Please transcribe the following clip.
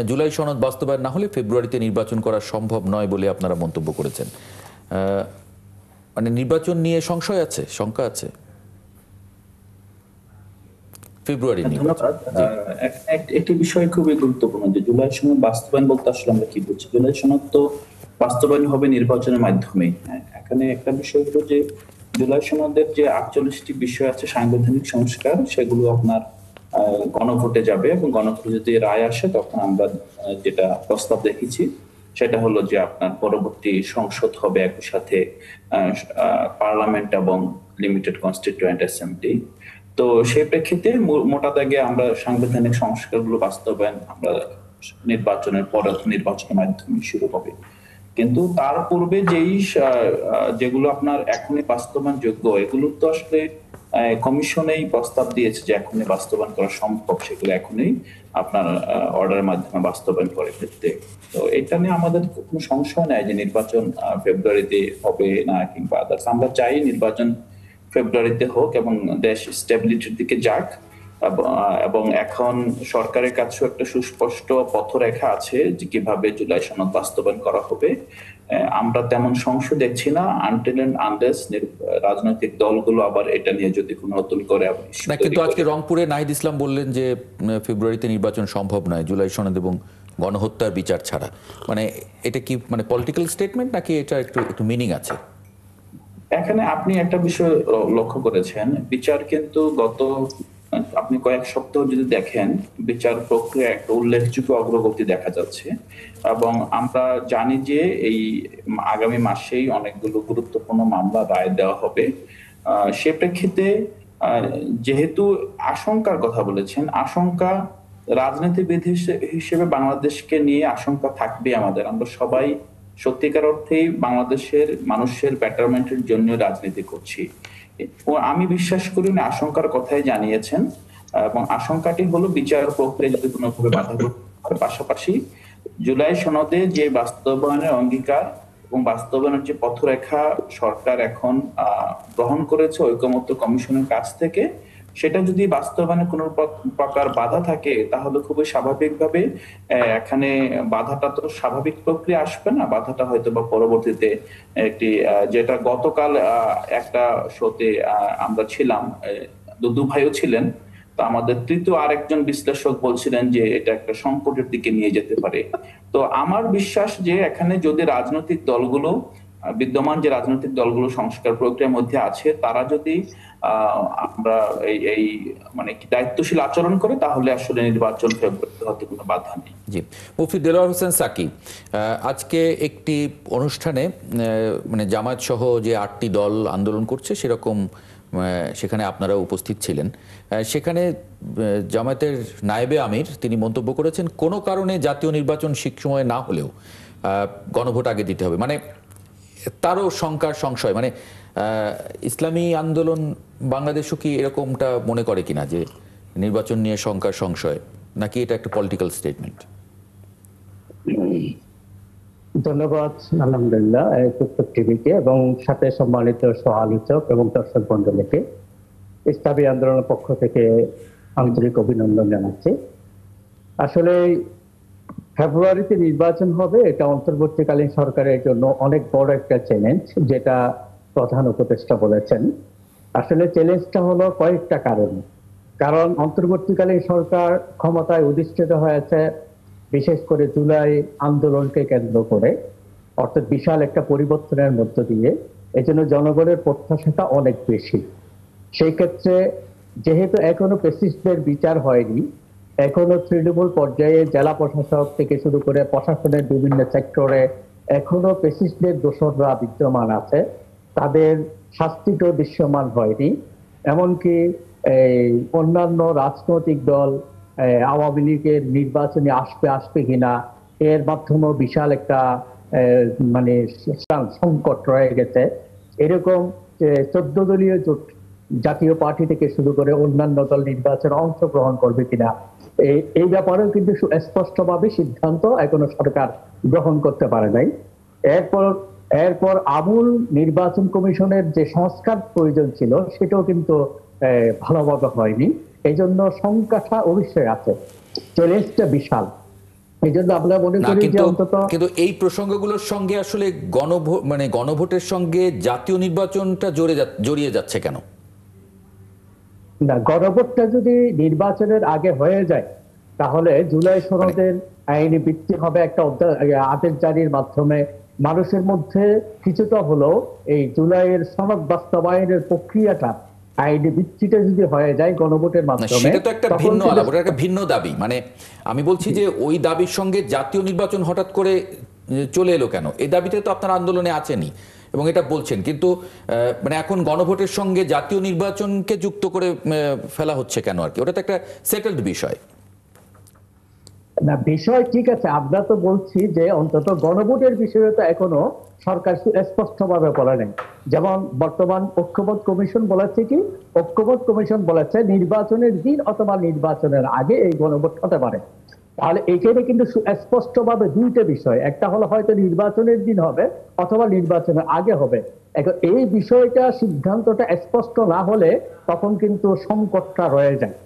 জুলাই সনদ বাস্তবায়ন না হলে ফেব্রুয়ারিতে নির্বাচন করা সম্ভব নয় বলে আপনারা মন্তব্য করেছেন। মানে নির্বাচন নিয়ে সংশয় আছে, শঙ্কা আছে ফেব্রুয়ারি নির্বাচন? ধন্যবাদ। একটি বিষয় খুবই গুরুত্বপূর্ণ যে জুলাই সনদ বাস্তবায়ন বলতে আসলে আমরা কি বুঝি। জুলাই সনদ তো বাস্তবায়ন হবে নির্বাচনের মাধ্যমে। এখানে একটা বিষয় হলো যে জুলাই সনদের যে 48টি বিষয় আছে সাংবিধানিক সংস্কার, সেগুলো আপনার গণভোটে যাবে এবং গণভোটে যদি রায় আসে তখন আমরা যেটা প্রস্তাব দেখেছি সেটা হলো যে আপনার পরবর্তী সংসদ হবে একই সাথে পার্লামেন্ট এবং লিমিটেড কনস্টিটিউয়েন্ট অ্যাসেম্বলি। তো সেই প্রেক্ষিতে মোটা দাগে আমরা সাংবিধানিক সংস্কারগুলো বাস্তবায়ন আমরা নির্বাচনের পরে নির্বাচনের মাধ্যমে শুরু হবে। কিন্তু তার পূর্বে যেগুলো আপনার এখনই বাস্তবায়ন যোগ্য, এগুলো তো আসলে কমিশনেই প্রস্তাব দিয়েছে যে এখনই বাস্তবায়ন করা সম্ভব, সেগুলো এখনই আপনার অর্ডারের মাধ্যমে বাস্তবায়ন করে ফেলতে। তো এটা নিয়ে আমাদের কোনো সংশয় নাই যে নির্বাচন ফেব্রুয়ারিতে হবে না কিংবা আদার্স। আমরা চাই নির্বাচন ফেব্রুয়ারিতে হোক এবং দেশ স্টেবিলিটির দিকে যাক। এবং এখন সরকারের কাছেও একটা সুস্পষ্ট পথরেখা আছে যে কিভাবে জুলাই সনদ বাস্তবায়ন করা হবে। আমরা তেমন সংশয় দেখছি না আনটিল এন্ড আনলেস রাজনৈতিক দলগুলো আবার এটা নিয়ে যদি কোনো নতুন করে। কিন্তু আজকে রংপুরে নাহিদ ইসলাম বললেন যে ফেব্রুয়ারিতে নির্বাচন সম্ভব নয় জুলাই সনদ এবং গণহত্যার বিচার ছাড়া। মানে এটা কি মানে পলিটিক্যাল স্টেটমেন্ট নাকি এটা একটু মিনিং আছে? এখানে আপনি একটা বিষয় লক্ষ্য করেছেন, বিচার কিন্তু আপনি কয়েক সপ্তাহ যদি দেখেন বিচার প্রক্রিয়া একটা উল্লেখযোগ্য অগ্রগতি দেখা যাচ্ছে। এবং আমরা জানি যে এই আগামী মাসেই অনেকগুলো গুরুত্বপূর্ণ মামলা রায় দেওয়া হবে। সে প্রেক্ষিতে যেহেতু আশঙ্কার কথা বলেছেন, আশঙ্কা রাজনীতিবিদ হিসেবে বাংলাদেশকে নিয়ে আশঙ্কা থাকবে আমাদের। আমরা সবাই সত্যিকার অর্থেই বাংলাদেশের মানুষের বেটারমেন্টের জন্য রাজনীতি করছি। আমি বিশ্বাস করি না আশঙ্কার কথাই জানিয়েছেন, এবং আশঙ্কাটি হলো বিচার প্রক্রিয়া যদি কোনোভাবে বাধাগ্রস্ত। পাশাপাশি জুলাই সনদে যে বাস্তবায়নের অঙ্গীকার এবং বাস্তবায়নের যে পথরেখা সরকার এখন গ্রহণ করেছে ঐকমত্য কমিশনের কাছ থেকে, সেটা যদি বাস্তবায়নে কোনো প্রকার বাধা থাকে তাহলে খুবই স্বাভাবিকভাবে এখানে বাধাটা তো স্বাভাবিক প্রক্রিয়া আসবে না, বাধাটা হয়তো বা পরবর্তীতে একটি যেটা গতকাল একটা শোতে আমরা ছিলাম, দুদু ভাইও ছিলেন, তো আমাদের তৃতীয় আরেকজন বিশ্লেষক বলছিলেন যে এটা একটা সংকটের দিকে নিয়ে যেতে পারে। তো আমার বিশ্বাস যে এখানে যদি রাজনৈতিক দলগুলো বিদ্যমান যে রাজনৈতিক দলগুলো সংস্কার প্রক্রিয়ার মধ্যে আছে তারা যদি আমরা এই মানে কি দায়িত্বশীল আচরণ করে তাহলে আসলে নির্বাচন ফেব্রুয়ারিতে হতে কোনো বাধা নেই। জি, মুফতি দেলোয়ার হোসেন সাকি, আজকে একটি অনুষ্ঠানে মানে জামায়াত সহ যে 8টি দল আন্দোলন করছে সেরকম সেখানে আপনারা উপস্থিত ছিলেন। সেখানে জামায়াতের নায়েবে আমির তিনি মন্তব্য করেছেন কোনো কারণে জাতীয় নির্বাচন ঠিক সময়ে না হলেও গণভোট আগে দিতে হবে। মানে তারও শঙ্কার সংশয়, মানে ইসলামী আন্দোলন বাংলাদেশও কি এরকমটা মনে করে কিনা যে নির্বাচন নিয়ে শঙ্কার সংশয়, নাকি এটা একটা পলিটিক্যাল স্টেটমেন্ট? ধন্যবাদ আলহামদুলিল্লাহ টিভিকে এবং সাথে সম্মানিত সহ-আলোচক এবং দর্শক মন্ডলীকে ইসলামী আন্দোলনের পক্ষ থেকে আন্তরিক অভিনন্দন জানাচ্ছি। আসলে ফেব্রুয়ারিতে নির্বাচন হবে এটা অন্তর্বর্তীকালীন সরকারের জন্য অনেক বড় একটা চ্যালেঞ্জ, যেটা প্রধান উপদেষ্টা বলেছেন। আসলে চ্যালেঞ্জটা হলো কয়েকটা কারণ অন্তর্বর্তীকালীন সরকার ক্ষমতায় অধিষ্ঠিত হয়েছে বিশেষ করে জুলাই আন্দোলনকে কেন্দ্র করে, অর্থাৎ বিশাল একটা পরিবর্তনের মধ্য দিয়ে। এজন্য জনগণের প্রত্যাশাটা অনেক বেশি। সেই ক্ষেত্রে যেহেতু এখনো ফ্যাসিস্টদের বিচার হয়নি, এখনো তৃণমূল পর্যায়ে জেলা প্রশাসক থেকে শুরু করে প্রশাসনের বিভিন্ন সেক্টরে এখনো ফ্যাসিস্টদের দোসররা বিদ্যমান আছে, তাদের শাস্তিটাও দৃশ্যমান হয়নি। এমনকি অন্যান্য রাজনৈতিক দল আওয়ামী লীগের নির্বাচনে আসবে কিনা এর মাধ্যমেও বিশাল একটা মানে সংকট রয়ে গেছে। এরকম 14 দলীয় জোট জাতীয় পার্টি থেকে শুরু করে অন্যান্য দল নির্বাচনে অংশগ্রহণ করবে কিনা এই ব্যাপারেও কিন্তু স্পষ্টভাবে সিদ্ধান্ত এখনো সরকার গ্রহণ করতে পারে নাই। এরপর আমূল নির্বাচন কমিশনের যে সংস্কার প্রয়োজন ছিল সেটাও কিন্তু ভালোভাবে হয়নি। এই জন্য সংখ্যাটা অবশ্যই আছে, চ্যালেঞ্জটা বিশাল। এই জন্য আমরা মনে না, করি যে কিন্তু অন্তত কিন্তু এই প্রসঙ্গগুলোর সঙ্গে আসলে মানে গণভোটের সঙ্গে জাতীয় নির্বাচনটা জড়িয়ে যাচ্ছে কেন? না, গণভোটটা যদি নির্বাচনের আগে হয়ে যায় তাহলে জুলাই সনদের আইনি ভিত্তি হবে একটা আদেশ জারির মাধ্যমে মানুষের মধ্যে কিছুটা হলেও এই জুলাইয়ের সনদ বাস্তবায়নের প্রক্রিয়াটা আইনি ভিত্তিতে যদি হয়ে যায় গণভোটের না, মাধ্যমে, সেটা তো একটা তখন ভিন্ন কিন্তু- আলাপ, ওটা একটা ভিন্ন দাবি। মানে আমি বলছি যে ওই দাবির সঙ্গে জাতীয় নির্বাচন হঠাৎ করে চলে এলো কেন? এই দাবিতে তো আপনার আন্দোলনে আছেনই এবং এটা বলছেন, কিন্তু মানে এখন গণভোটের সঙ্গে জাতীয় নির্বাচনকে যুক্ত করে ফেলা হচ্ছে কেন আর কি? ওটা তো একটা সেটেলড বিষয়। না, বিষয় ঠিক আছে, আমরা তো বলছি যে অন্তত গণভোটের বিষয়ে তো এখনো সরকার স্পষ্টভাবে বলে নাই। যেমন বর্তমান ঐক্যমত কমিশন বলেছে কি, ঐক্যমত কমিশন বলেছে নির্বাচনের দিন অথবা নির্বাচনের আগে এই গণভোট হতে পারে। তাহলে এখানে কিন্তু স্পষ্টভাবে দুইটা বিষয়, একটা হলো হয়তো নির্বাচনের দিন হবে অথবা নির্বাচনের আগে হবে। এখন এই বিষয়টা সিদ্ধান্তটা স্পষ্ট না হলে তখন কিন্তু সংকটটা রয়ে যায়।